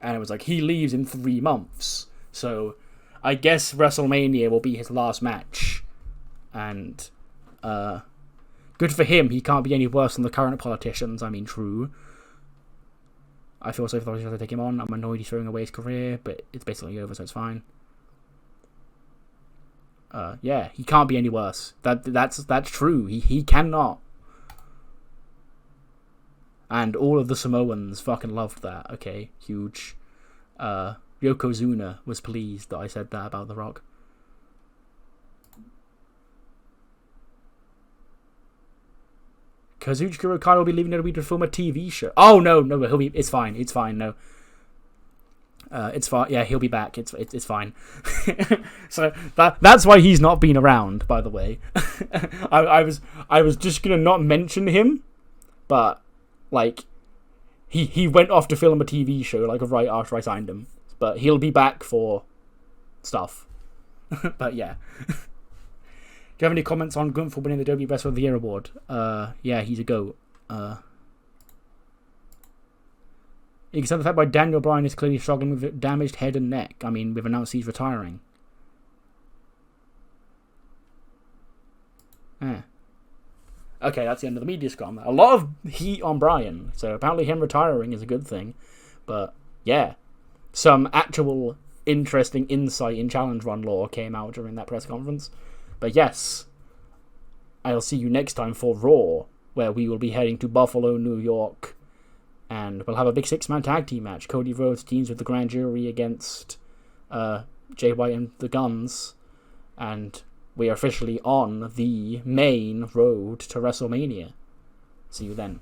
And it was like, he leaves in 3 months. So... I guess WrestleMania will be his last match. And, good for him. He can't be any worse than the current politicians. I mean, true. I feel sorry for those who have to take him on. I'm annoyed he's throwing away his career, but it's basically over, so it's fine. Yeah, he can't be any worse. That's true. He cannot. And all of the Samoans fucking loved that. Okay, huge. Yokozuna was pleased that I said that about The Rock. Kazuchika Okada will be leaving WWE to film a TV show. Oh no, he'll be. It's fine. No, it's fine. Yeah, he'll be back. It's fine. So that's why he's not been around. By the way, I was just gonna not mention him, but like he went off to film a TV show like right after I signed him. But he'll be back for stuff. But yeah. Do you have any comments on Gunther winning the WWE Wrestler of the Year award? Yeah, he's a GOAT. You can see the fact by Daniel Bryan is clearly struggling with damaged head and neck. I mean, we've announced he's retiring. Okay, that's the end of the media scrum. A lot of heat on Bryan, so apparently him retiring is a good thing. But yeah, some actual interesting insight in Challenge Run lore came out during that press conference. But yes, I'll see you next time for Raw, where we will be heading to Buffalo, New York, and we'll have a big 6-man tag team match. Cody Rhodes teams with the Grand Jury against Jay White and the Guns, and we are officially on the main road to WrestleMania. See you then.